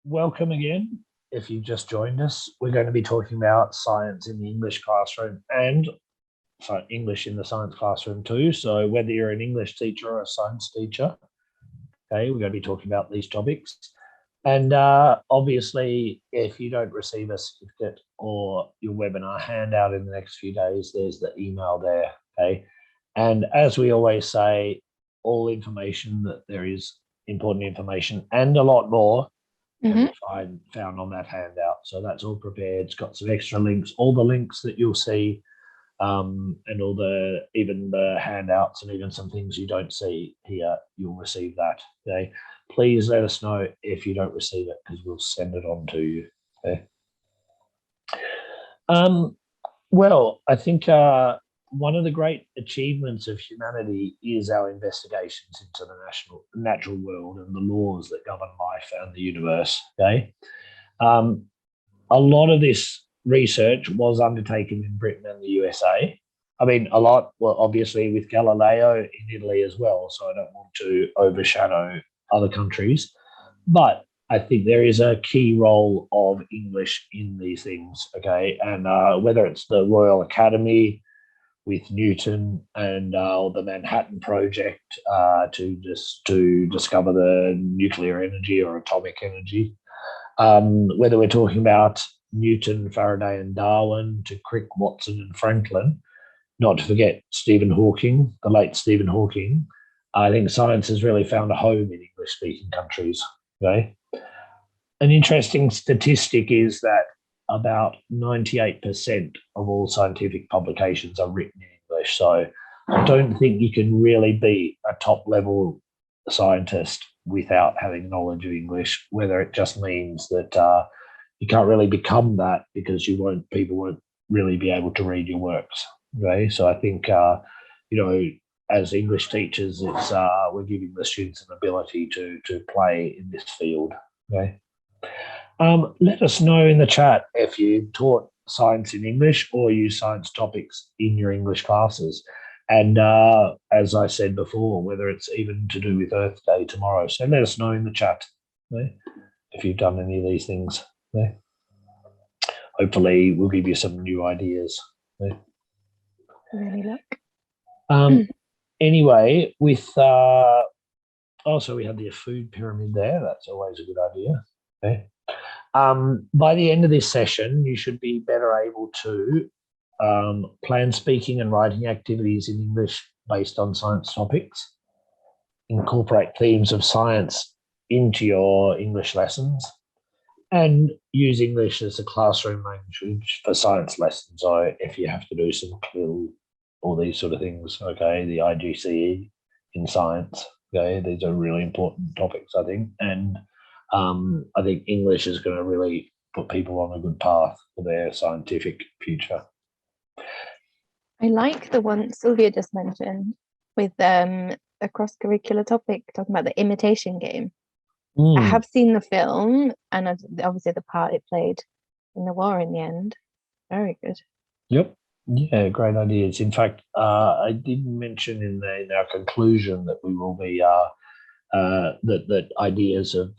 Welcome again. If you just joined us, we're going to be talking about science in the English classroom and English in the science classroom too. So whether you're an English teacher or a science teacher, okay, we're going to be talking about these topics. And obviously, if you don't receive a certificate or your webinar handout in the next few days, there's the email there, okay? And as we always say, all information that there is important information and a lot more can be found on that handout. So that's all prepared. It's got some extra links, all the links that you'll see, and all even the handouts and even some things you don't see here, you'll receive that. Okay. Please let us know if you don't receive it because we'll send it on to you. Okay. Well, I think one of the great achievements of humanity is our investigations into the natural world and the laws that govern life and the universe. Okay. A lot of this research was undertaken in Britain and the USA. I mean, a lot, well, obviously with Galileo in Italy as well, so I don't want to overshadow other countries, but I think there is a key role of English in these things, okay? And whether it's the Royal Academy with Newton and the Manhattan Project to discover the nuclear energy or atomic energy, whether we're talking about Newton, Faraday, and Darwin to Crick, Watson, and Franklin, not to forget Stephen Hawking, the late Stephen Hawking. I think science has really found a home in English-speaking countries. Okay, an interesting statistic is that about 98% of all scientific publications are written in English. So I don't think you can really be a top-level scientist without having knowledge of English, whether it just means that you can't really become that because people won't really be able to read your works. Okay, so I think as English teachers, it's we're giving the students an ability to play in this field. Okay, let us know in the chat if you taught science in English or use science topics in your English classes. And as I said before, whether it's even to do with Earth Day tomorrow. So let us know in the chat, okay, if you've done any of these things. Okay. Hopefully we'll give you some new ideas. Okay. Really look. Anyway, with so we had the food pyramid there. That's always a good idea. Okay. By the end of this session, you should be better able to plan speaking and writing activities in English based on science topics, incorporate themes of science into your English lessons, and use English as a classroom language for science lessons. So if you have to do some CLIL, all these sort of things, okay, the IGCE in science, okay, these are really important topics, I think. And I think English is going to really put people on a good path for their scientific future. I like the one Sylvia just mentioned with a cross-curricular topic, talking about the imitation game. I have seen the film and obviously the part it played in the war in the end. Very good. Yep. Yeah, great ideas. In fact, I did mention in our conclusion that we will be that ideas of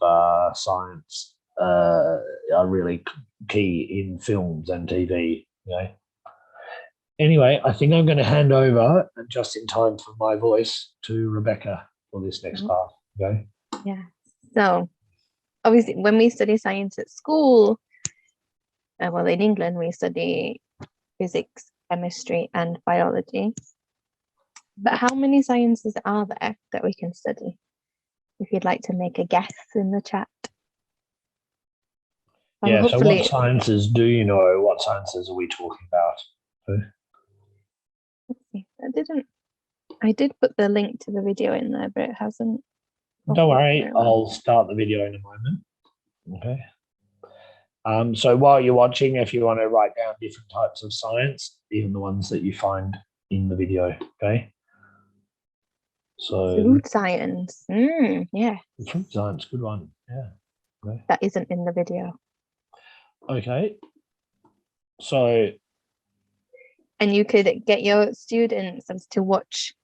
science are really key in films and TV. Okay. Anyway, I think I'm going to hand over just in time for my voice to Rebecca for this next part. Okay. Yeah. So obviously when we study science at school, well, in England, we study physics, chemistry, and biology. But how many sciences are there that we can study? If you'd like to make a guess in the chat. Yeah, so what sciences do you know? What sciences are we talking about? Let's see. I did put the link to the video in there, but it hasn't. Don't worry, I'll start the video in a moment. Okay. So while you're watching, if you want to write down different types of science, even the ones that you find in the video, okay? So food science. Yeah. Food science, good one. Yeah. Okay. That isn't in the video. Okay. So. And you could get your students to watch.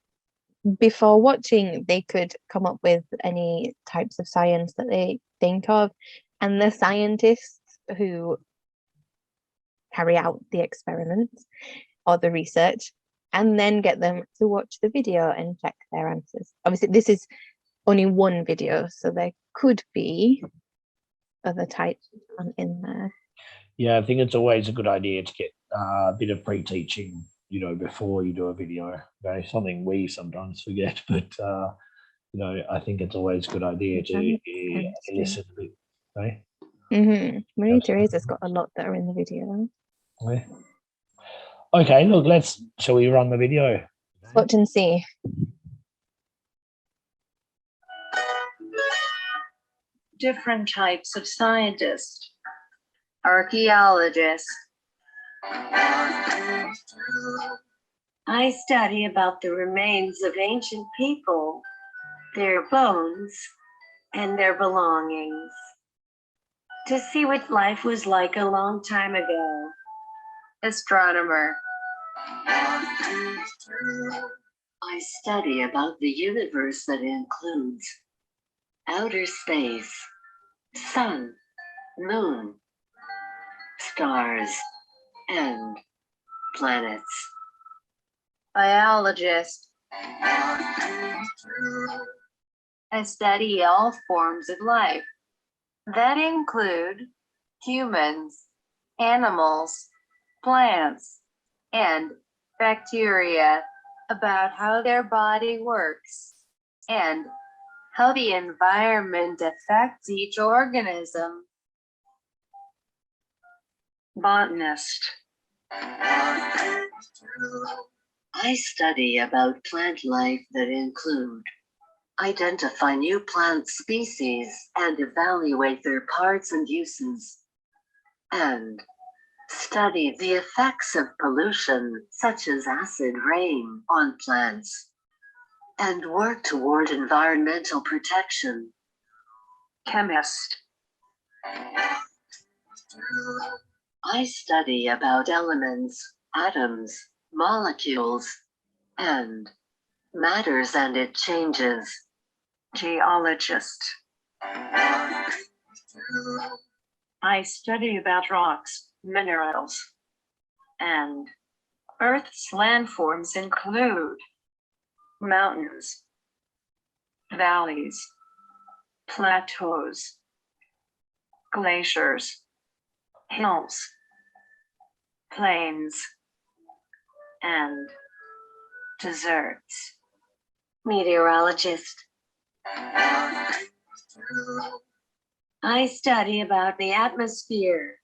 Before watching, they could come up with any types of science that they think of, and the scientists who carry out the experiments or the research, and then get them to watch the video and check their answers. Obviously, this is only one video, so there could be other types in there. Yeah, I think it's always a good idea to get a bit of pre-teaching, before you do a video. Okay, something we sometimes forget, but I think it's always a good idea to listen a bit. Okay. Marie Theresa's got a lot that are in the video. Okay. Okay, look, shall we run the video? Watch and see. Different types of scientists. Archaeologist. I study about the remains of ancient people, their bones, and their belongings, to see what life was like a long time ago. Astronomer. I study about the universe that includes outer space, sun, moon, stars, and planets. Biologist. I study all forms of life that include humans, animals, plants, and bacteria, about how their body works and how the environment affects each organism. Botanist. I study about plant life that include identify new plant species and evaluate their parts and uses, and study the effects of pollution, such as acid rain, on plants, and work toward environmental protection. Chemist. I study about elements, atoms, molecules, and matters and its changes. Geologist. I study about rocks, minerals, and Earth's landforms include mountains, valleys, plateaus, glaciers, hills, plains, and deserts. Meteorologist. I study about the atmosphere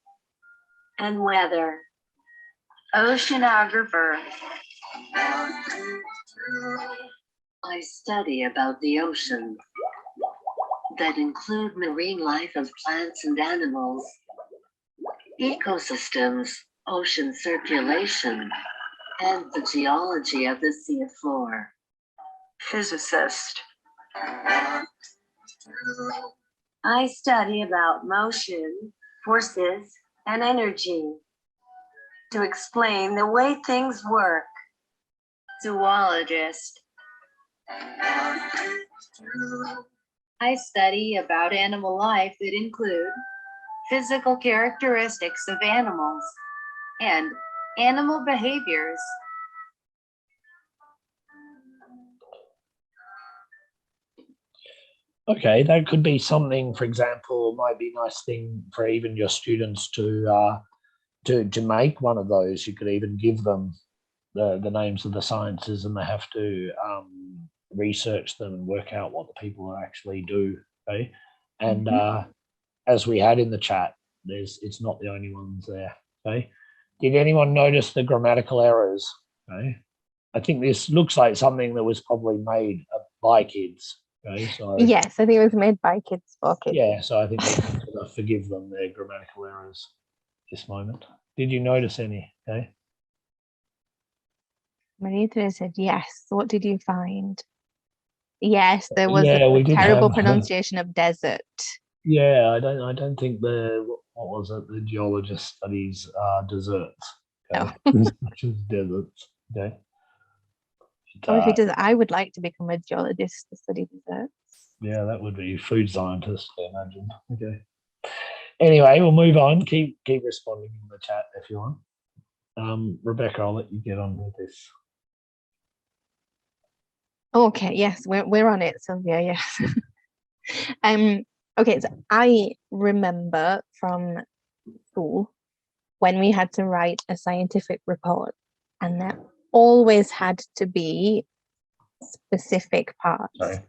and weather. Oceanographer. I study about the ocean that include marine life of plants and animals, ecosystems, ocean circulation, and the geology of the sea floor. Physicist. I study about motion, forces, and energy to explain the way things work. Zoologist. I study about animal life that include physical characteristics of animals and animal behaviors. Okay, that could be something, for example, might be a nice thing for even your students to make one of those. You could even give them the names of the sciences, and they have to research them and work out what the people actually do. Okay, and as we had in the chat, it's not the only ones there. Okay, did anyone notice the grammatical errors? Okay, I think this looks like something that was probably made by kids. Okay, so yes, I think it was made by kids for kids. Yeah, so I think we can sort of forgive them their grammatical errors this moment. Did you notice any? Okay. Maria Teresa said yes. What did you find? Yes, there was we a did terrible have, pronunciation of desert. Yeah, I don't think what was it? The geologist studies deserts. Okay. No. As much as deserts. Okay. Or if he does, I would like to become a geologist to study deserts. Yeah, that would be food scientist, I imagine. Okay. Anyway, we'll move on. Keep responding in the chat if you want. Rebecca, I'll let you get on with this. Okay, yes, we're on it, Sylvia, yes. Okay, so I remember from school when we had to write a scientific report, and there always had to be specific parts. Sorry.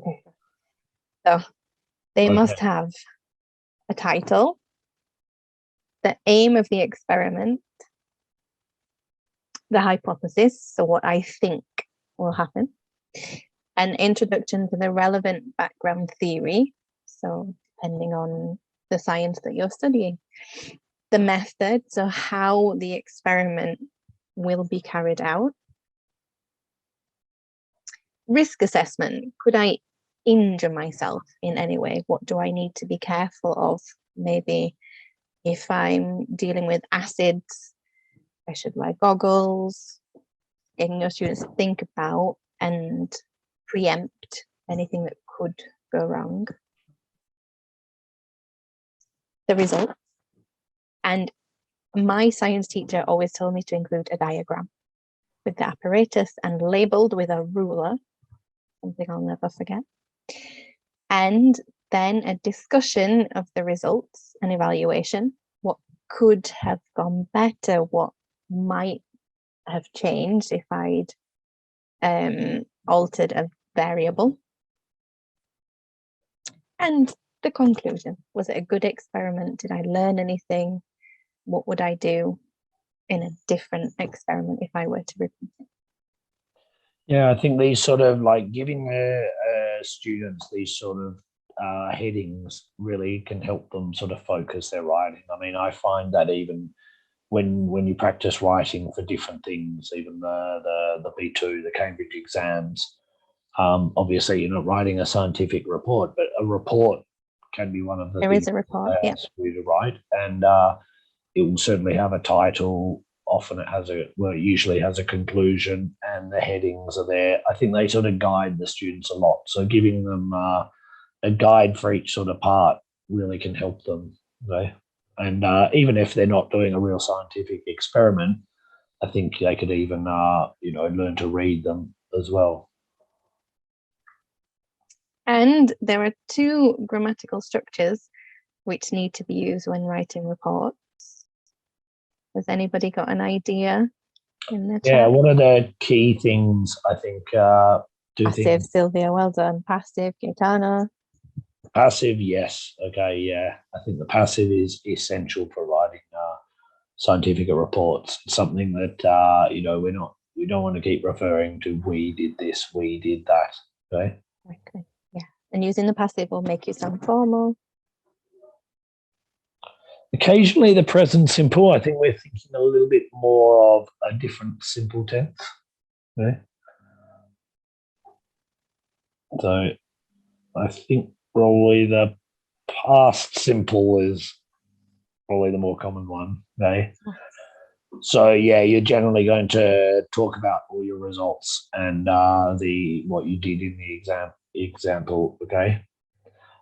Okay. So they Okay. must have a title, the aim of the experiment, the hypothesis, so what I think will happen, an introduction to the relevant background theory, so depending on the science that you're studying, the method, so how the experiment will be carried out, risk assessment, could I injure myself in any way? What do I need to be careful of? Maybe if I'm dealing with acids, I should wear goggles, getting your students to think about and preempt anything that could go wrong. The results. And my science teacher always told me to include a diagram with the apparatus and labeled with a ruler, something I'll never forget. And then a discussion of the results and evaluation, what could have gone better, what might have changed if I'd altered a variable. And the conclusion, was it a good experiment? Did I learn anything? What would I do in a different experiment if I were to repeat it? Yeah, I think these sort of like giving students these sort of headings really can help them sort of focus their writing. I mean, I find that even when you practice writing for different things, even the B2, the Cambridge exams, obviously you're not writing a scientific report, but a report can be one of the There things is a report, they yeah. ask you to write, and it will certainly have a title. Often it has it usually has a conclusion, and the headings are there. I think they sort of guide the students a lot. So giving them a guide for each sort of part really can help them. Okay? And even if they're not doing a real scientific experiment, I think they could even learn to read them as well. And there are two grammatical structures which need to be used when writing reports. Has anybody got an idea in the chat? Yeah, what are the key things? I think Passive, Sylvia, well done. Passive, Gaetano. Passive, yes. Okay, yeah. I think the passive is essential for writing scientific reports. It's something that we don't want to keep referring to. We did this, we did that. Okay. Okay. Yeah, and using the passive will make you sound formal. Occasionally, the present simple. I think we're thinking a little bit more of a different simple tense. Okay. So, I think probably the past simple is probably the more common one. Okay. So yeah, you're generally going to talk about all your results and what you did in the example. Okay.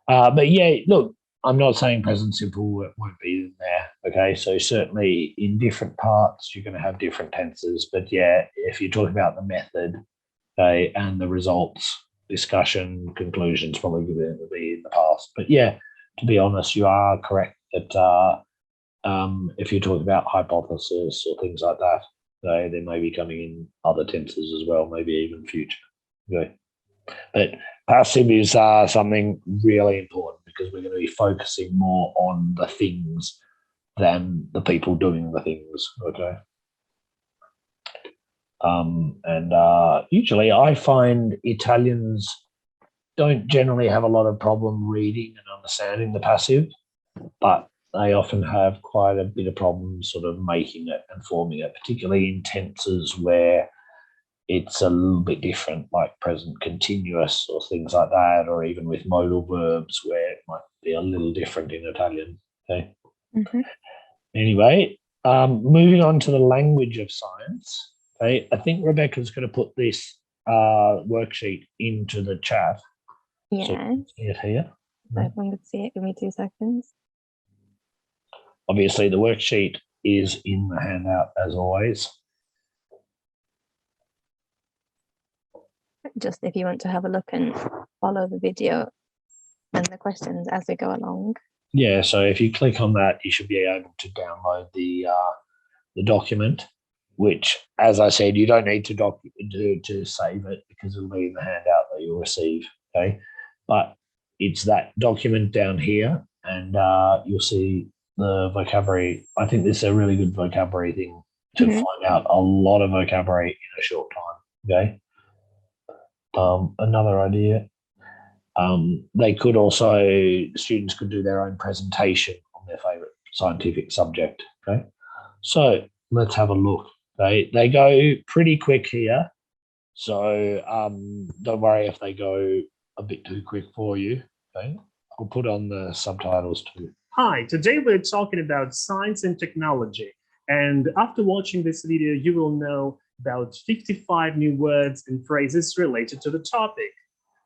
But yeah, look, I'm not saying present simple won't be in there. Okay. So certainly in different parts, you're going to have different tenses. But yeah, if you talk about the method, okay, and the results, discussion, conclusions, probably going to be in the past. But yeah, to be honest, you are correct that if you talk about hypothesis or things like that, they may be coming in other tenses as well, maybe even future. Okay. But passive is something really important because we're going to be focusing more on the things than the people doing the things. Okay. And usually I find Italians don't generally have a lot of problem reading and understanding the passive, but they often have quite a bit of problems sort of making it and forming it, particularly in tenses where it's a little bit different, like present continuous or things like that, or even with modal verbs where it might be a little different in Italian. Okay. Mm-hmm. Anyway, moving on to the language of science. Okay, I think Rebecca's going to put this worksheet into the chat. Yeah. So see it here. If everyone could see it, give me 2 seconds. Obviously, the worksheet is in the handout as always. Just if you want to have a look and follow the video and the questions as they go along. Yeah, so if you click on that, you should be able to download the document, which, as I said, you don't need to save it because it'll be in the handout that you'll receive. Okay, but it's that document down here, and you'll see the vocabulary. I think this is a really good vocabulary thing to find out a lot of vocabulary in a short time. Okay. Another idea. They could also, students could do their own presentation on their favorite scientific subject. Okay. So let's have a look. They go pretty quick here. So don't worry if they go a bit too quick for you. Okay. I'll put on the subtitles too. Hi, today we're talking about science and technology. And after watching this video, you will know about 55 new words and phrases related to the topic.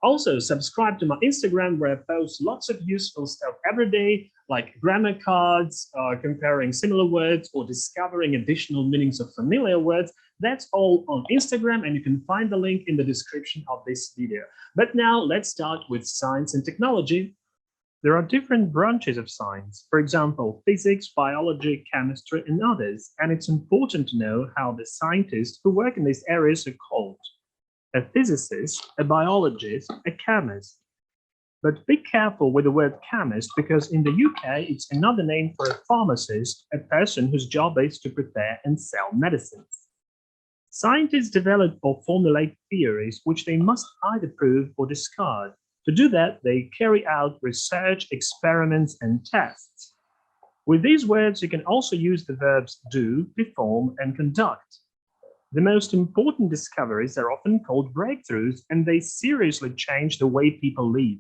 Also, subscribe to my Instagram where I post lots of useful stuff every day, like grammar cards, comparing similar words, or discovering additional meanings of familiar words. That's all on Instagram, and you can find the link in the description of this video. But now let's start with science and technology. There are different branches of science, for example, physics, biology, chemistry, and others, and it's important to know how the scientists who work in these areas are called. A physicist, a biologist, a chemist. But be careful with the word chemist because in the UK, it's another name for a pharmacist, a person whose job is to prepare and sell medicines. Scientists develop or formulate theories which they must either prove or discard. To do that, they carry out research, experiments, and tests. With these words, you can also use the verbs do, perform, and conduct. The most important discoveries are often called breakthroughs, and they seriously change the way people live.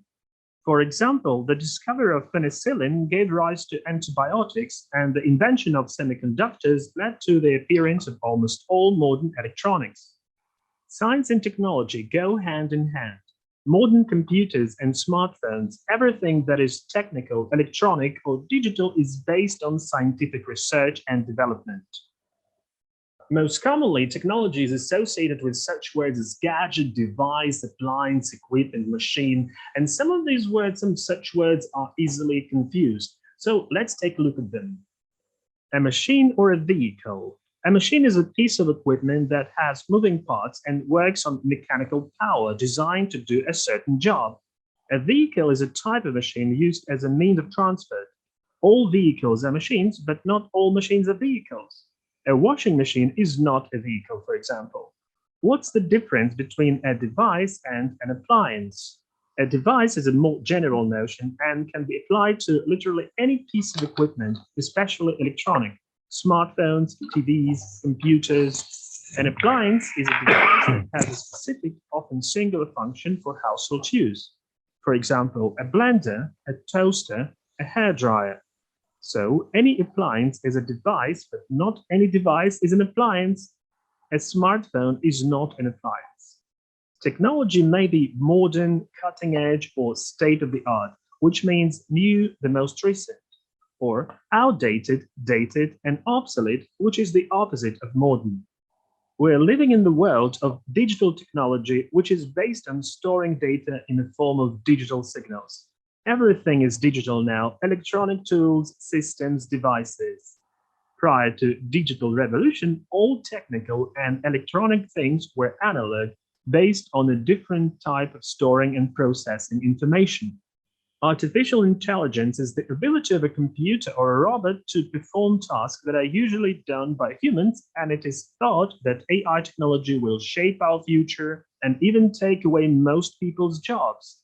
For example, the discovery of penicillin gave rise to antibiotics, and the invention of semiconductors led to the appearance of almost all modern electronics. Science and technology go hand in hand. Modern computers and smartphones, everything that is technical, electronic, or digital is based on scientific research and development. Most commonly, technology is associated with such words as gadget, device, appliance, equipment, machine, and some of these words, some such words are easily confused. So let's take a look at them. A machine or a vehicle. A machine is a piece of equipment that has moving parts and works on mechanical power designed to do a certain job. A vehicle is a type of machine used as a means of transport. All vehicles are machines, but not all machines are vehicles. A washing machine is not a vehicle, for example. What's the difference between a device and an appliance? A device is a more general notion and can be applied to literally any piece of equipment, especially electronic. Smartphones, TVs, computers. An appliance is a device that has a specific, often singular function for household use. For example, a blender, a toaster, a hairdryer. So any appliance is a device, but not any device is an appliance. A smartphone is not an appliance. Technology may be modern, cutting edge, or state of the art, which means new, the most recent, or outdated, dated, and obsolete, which is the opposite of modern. We're living in the world of digital technology, which is based on storing data in the form of digital signals. Everything is digital now, electronic tools, systems, devices. Prior to digital revolution, all technical and electronic things were analog, based on a different type of storing and processing information. Artificial intelligence is the ability of a computer or a robot to perform tasks that are usually done by humans, and it is thought that AI technology will shape our future and even take away most people's jobs.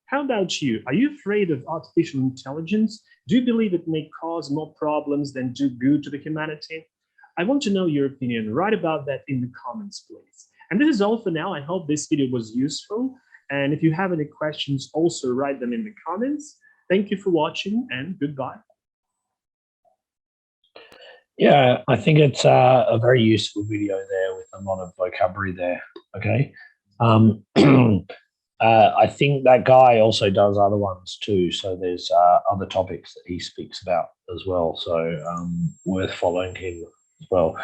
How about you? Are you afraid of artificial intelligence? Do you believe it may cause more problems than do good to the humanity? I want to know your opinion. Write about that in the comments, please. And this is all for now. I hope this video was useful. And if you have any questions, also write them in the comments. Thank you for watching and goodbye. Yeah, I think it's a very useful video there with a lot of vocabulary there. Okay. I think that guy also does other ones too. So there's other topics that he speaks about as well. So worth following him as well.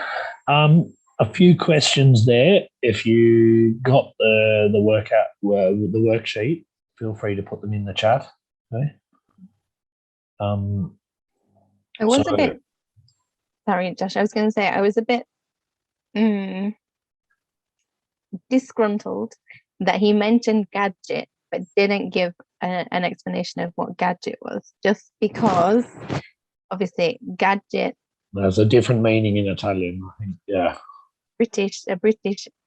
A few questions there. If you got the worksheet, feel free to put them in the chat. Okay. I was so- a bit, sorry, Josh, I was going to say I was a bit disgruntled that he mentioned gadget but didn't give an explanation of what gadget was, just because obviously gadget, There's a different meaning in Italian, I think. Yeah.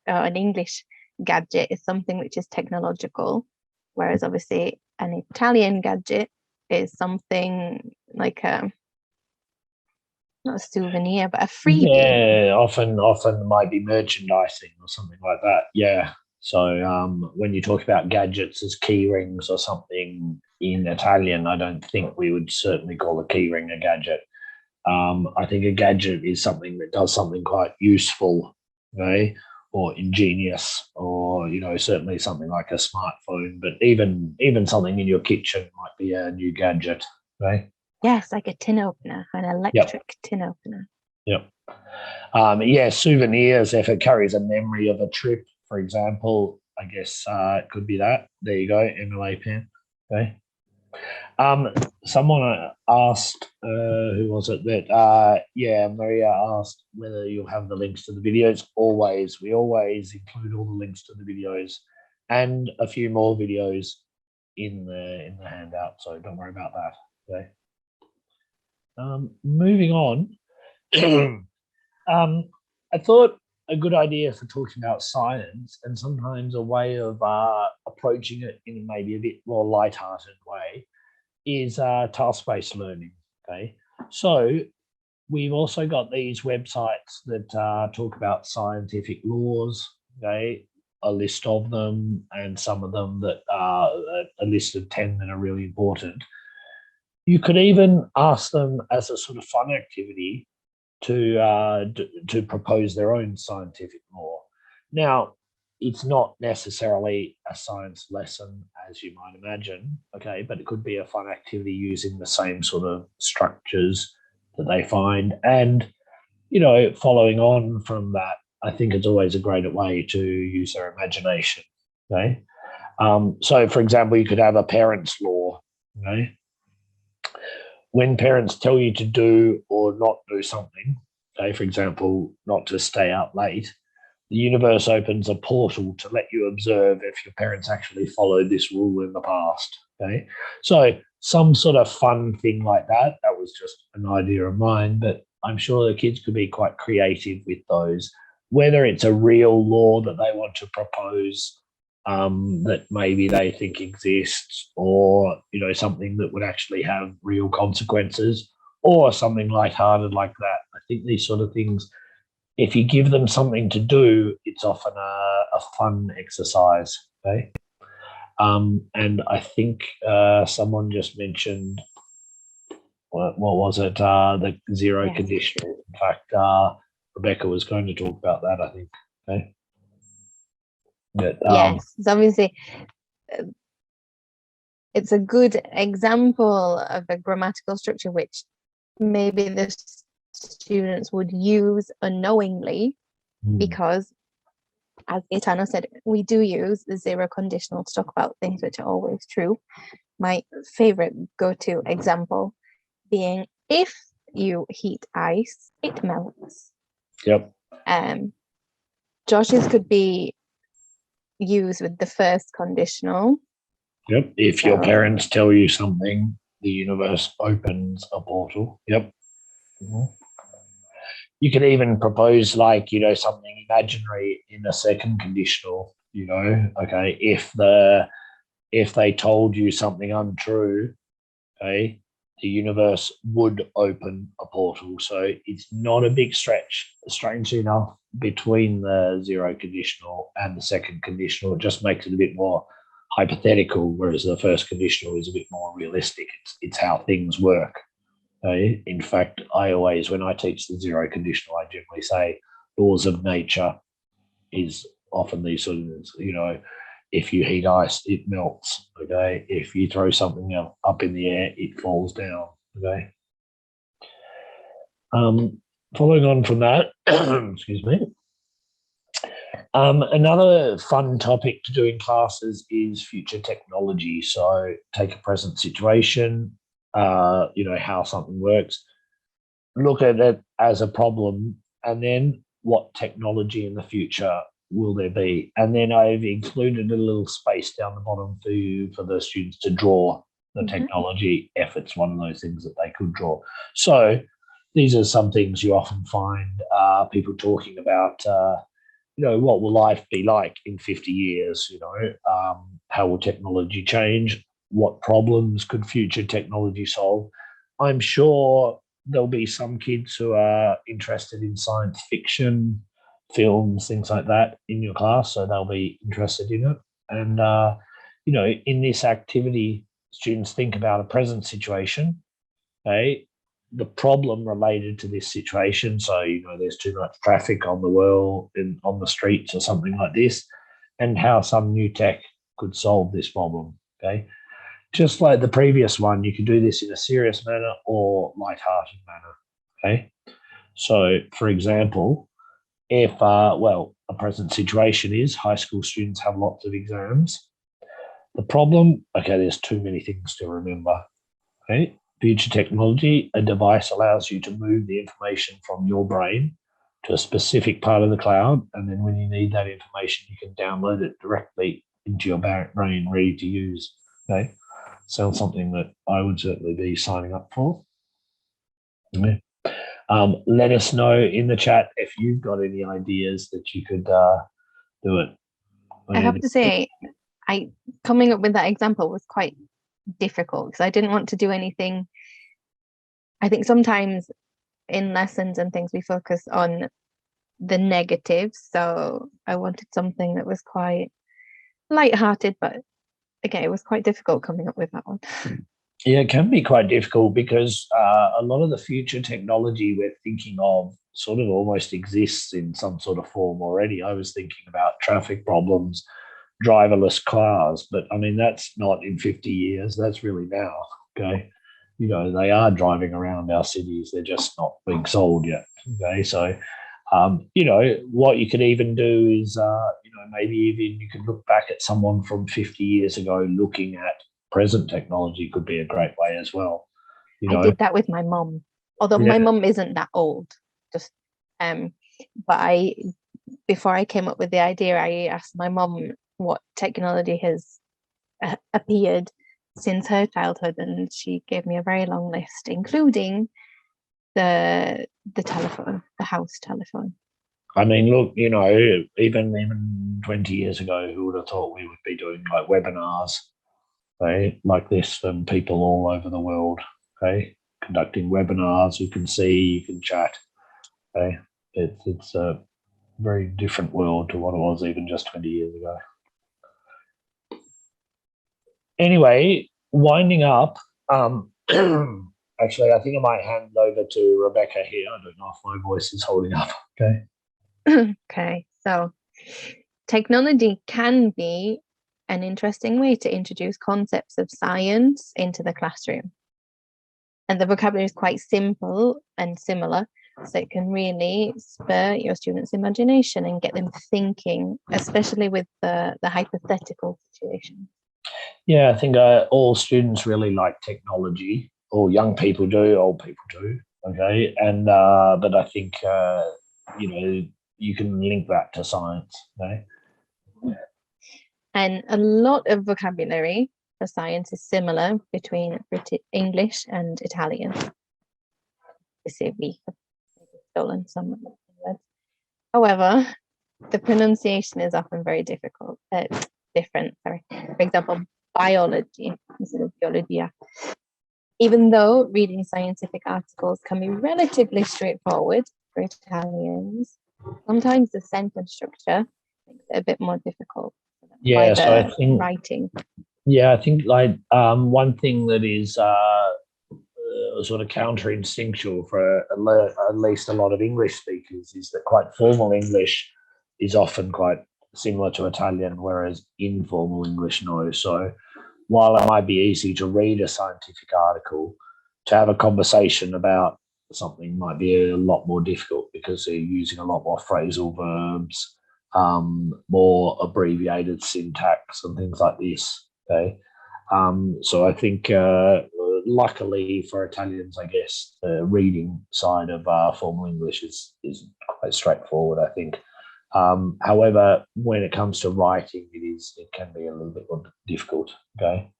an English gadget is something which is technological, whereas obviously an Italian gadget is something like not a souvenir but a freebie. Yeah, often might be merchandising or something like that. Yeah. So when you talk about gadgets as key rings or something in Italian, I don't think we would certainly call a key ring a gadget. I think a gadget is something that does something quite useful, okay, or ingenious, or certainly something like a smartphone. But even something in your kitchen might be a new gadget, right? Yes, like a tin opener, an electric tin opener. Yep. Yeah, souvenirs, if it carries a memory of a trip, for example, I guess it could be that. There you go, MLA pen. Okay. Someone asked, who was it that, Maria asked whether you'll have the links to the videos. Always. We always include all the links to the videos and a few more videos in the handout, so don't worry about that. Okay. Moving on. I thought a good idea for talking about science, and sometimes a way of approaching it in maybe a bit more lighthearted way, is task-based learning. Okay, so we've also got these websites that talk about scientific laws. Okay, a list of them, and some of them that are a list of 10 that are really important. You could even ask them as a sort of fun activity to propose their own scientific law. Now, it's not necessarily a science lesson, as you might imagine, okay, but it could be a fun activity using the same sort of structures that they find. And, following on from that, I think it's always a great way to use their imagination, okay? So, for example, you could have a parent's law, okay? When parents tell you to do or not do something, say, for example, not to stay out late, the universe opens a portal to let you observe if your parents actually followed this rule in the past. Okay. So some sort of fun thing like that. That was just an idea of mine, but I'm sure the kids could be quite creative with those, whether it's a real law that they want to propose, that maybe they think exists, or something that would actually have real consequences, or something lighthearted like that. I think these sort of things, if you give them something to do, it's often a fun exercise. Okay, and I think someone just mentioned what was it? The zero Yes. conditional. In fact, Rebecca was going to talk about that, I think. Okay. But, yes, it's obviously it's a good example of a grammatical structure which maybe the students would use unknowingly, because as Gaetano said, we do use the zero conditional to talk about things which are always true. My favorite go-to example being, if you heat ice, it melts. Yep. Josh's could be used with the first conditional. Yep. If your parents tell you something, the universe opens a portal. Yep. Mm-hmm. You could even propose something imaginary in a second conditional, okay, if they told you something untrue, okay, the universe would open a portal. So it's not a big stretch, strangely enough, between the zero conditional and the second conditional. It just makes it a bit more hypothetical, whereas the first conditional is a bit more realistic. It's how things work. Okay? In fact, when I teach the zero conditional, I generally say laws of nature is often these sort of, if you heat ice, it melts. Okay. If you throw something up in the air, it falls down. Okay. Following on from that, excuse me. Another fun topic to do in classes is future technology. So take a present situation, how something works, look at it as a problem, and then what technology in the future will there be? And then I've included a little space down the bottom for you for the students to draw the technology if it's one of those things that they could draw. So these are some things you often find people talking about. What will life be like in 50 years? How will technology change? What problems could future technology solve? I'm sure there'll be some kids who are interested in science fiction, films, things like that in your class, so they'll be interested in it. And, in this activity, students think about a present situation, okay? The problem related to this situation. So, there's too much traffic on the world and on the streets or something like this, and how some new tech could solve this problem. Okay. Just like the previous one, you can do this in a serious manner or light-hearted manner. Okay. So, for example, if, a present situation is high school students have lots of exams. The problem, okay, there's too many things to remember. Okay. Future technology, a device allows you to move the information from your brain to a specific part of the cloud. And then when you need that information, you can download it directly into your brain, ready to use. Okay. Sounds something that I would certainly be signing up for. Yeah. Let us know in the chat if you've got any ideas that you could do it. I have to say, coming up with that example was quite difficult because I didn't want to do anything. I think sometimes in lessons and things we focus on the negatives, so I wanted something that was quite light-hearted, but again, it was quite difficult coming up with that one. Yeah, it can be quite difficult because a lot of the future technology we're thinking of sort of almost exists in some sort of form already. I was thinking about traffic problems, driverless cars, but I mean, that's not in 50 years. That's really now. Okay. They are driving around our cities. They're just not being sold yet. Okay. So, what you could even do is, maybe even you could look back at someone from 50 years ago looking at present technology could be a great way as well. I did that with my mum, although my mum isn't that old. But before I came up with the idea, I asked my mum what technology has appeared since her childhood, and she gave me a very long list, including the telephone, the house telephone. I mean, look, even 20 years ago, who would have thought we would be doing like webinars, okay, like this from people all over the world, okay, conducting webinars. You can see, you can chat, okay. It's a very different world to what it was even just 20 years ago. Anyway, winding up, actually, I think I might hand over to Rebecca here. I don't know if my voice is holding up. Okay. Okay, so technology can be an interesting way to introduce concepts of science into the classroom. And the vocabulary is quite simple and similar, so it can really spur your students' imagination and get them thinking, especially with the hypothetical situation. Yeah, I think all students really like technology, or young people do, old people do. Okay, and but I think you can link that to science. Okay, and a lot of vocabulary for science is similar between English and Italian. We have stolen some words. However, the pronunciation is often very different. For example, biology instead of biologia. Even though reading scientific articles can be relatively straightforward for Italians, sometimes the sentence structure makes it a bit more difficult. Yeah, so I think writing. Yeah, I think like one thing that is sort of counter-instinctual for at least a lot of English speakers is that quite formal English is often quite similar to Italian, whereas informal English, no. So while it might be easy to read a scientific article, to have a conversation about something might be a lot more difficult because they're using a lot more phrasal verbs, more abbreviated syntax and things like this. Okay. So I think, luckily for Italians, I guess the reading side of formal English is quite straightforward, I think. However, when it comes to writing, it can be a little bit more difficult. Okay.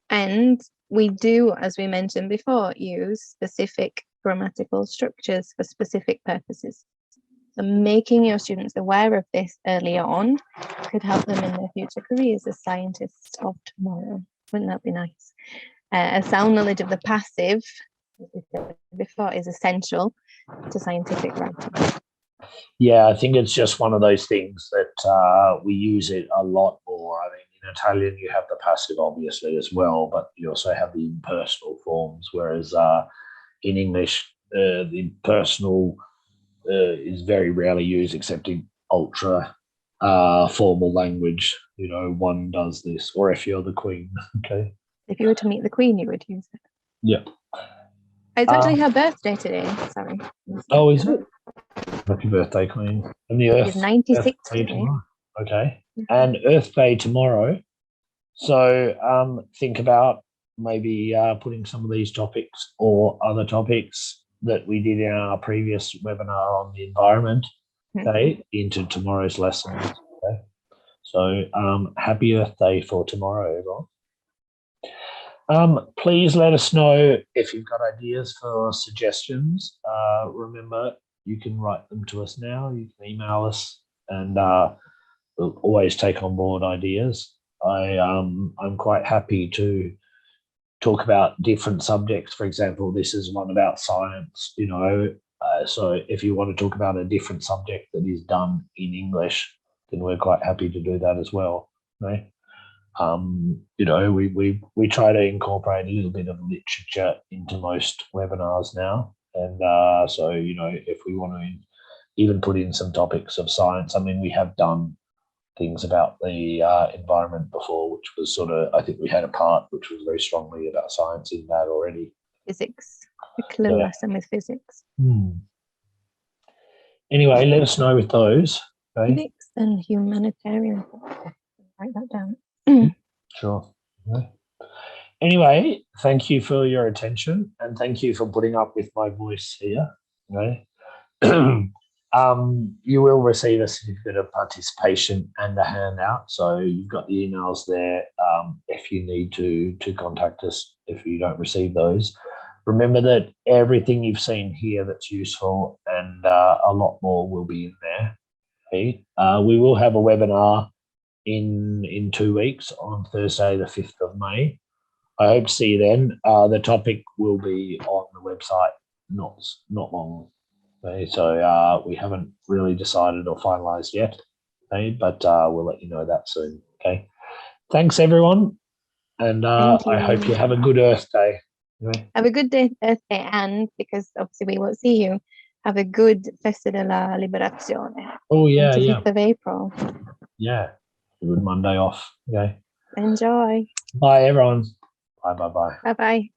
And we do, as we mentioned before, use specific grammatical structures for specific purposes. So making your students aware of this early on could help them in their future careers as scientists of tomorrow. Wouldn't that be nice? A sound knowledge of the passive, as we said before, is essential to scientific writing. Yeah, I think it's just one of those things that we use it a lot more. I mean, in Italian, you have the passive, obviously, as well, but you also have the impersonal forms, whereas in English, the impersonal is very rarely used except in ultra formal language. You know, one does this, or if you're the queen. Okay. If you were to meet the Queen, you would use it. Yeah. It's actually her birthday today. Sorry. Oh, is it? Happy birthday, Queen. And the Earth She's 96 Earth Day today. tomorrow. Okay. Mhm. And Earth Day tomorrow. So think about maybe putting some of these topics or other topics that we did in our previous webinar on the environment, okay, into tomorrow's lesson. Okay. So happy Earth Day for tomorrow, everyone. Please let us know if you've got ideas for suggestions. Remember, you can write them to us now. You can email us, and we'll always take on board ideas. I'm quite happy to talk about different subjects. For example, this is one about science. You know, so if you want to talk about a different subject that is done in English, then we're quite happy to do that as well. Right? You know, we try to incorporate a little bit of literature into most webinars now, and so you know, if we want to even put in some topics of science, I mean, we have done things about the environment before, which was sort of, I think we had a part which was very strongly about science in that already. Physics, a clue lesson with physics. Anyway, let us know with those. Okay? Physics and humanitarian. Write that down. Sure. Okay. Anyway, thank you for your attention and thank you for putting up with my voice here. Okay. You will receive a certificate of participation and a handout. So you've got the emails there if you need to contact us if you don't receive those. Remember that everything you've seen here that's useful and a lot more will be in there. Okay. We will have a webinar in 2 weeks on Thursday, the 5th of May. I hope to see you then. The topic will be on the website not long. Okay, so we haven't really decided or finalized yet, okay, but we'll let you know that soon. Okay. Thanks, everyone. And I hope you have a good Earth Day. Okay. Have a good day, Earth Day, and because obviously we won't see you, have a good Festa della Liberazione. Oh, yeah, 25th of April. Yeah. A good Monday off. Okay. Enjoy. Bye, everyone. Bye. Bye-bye.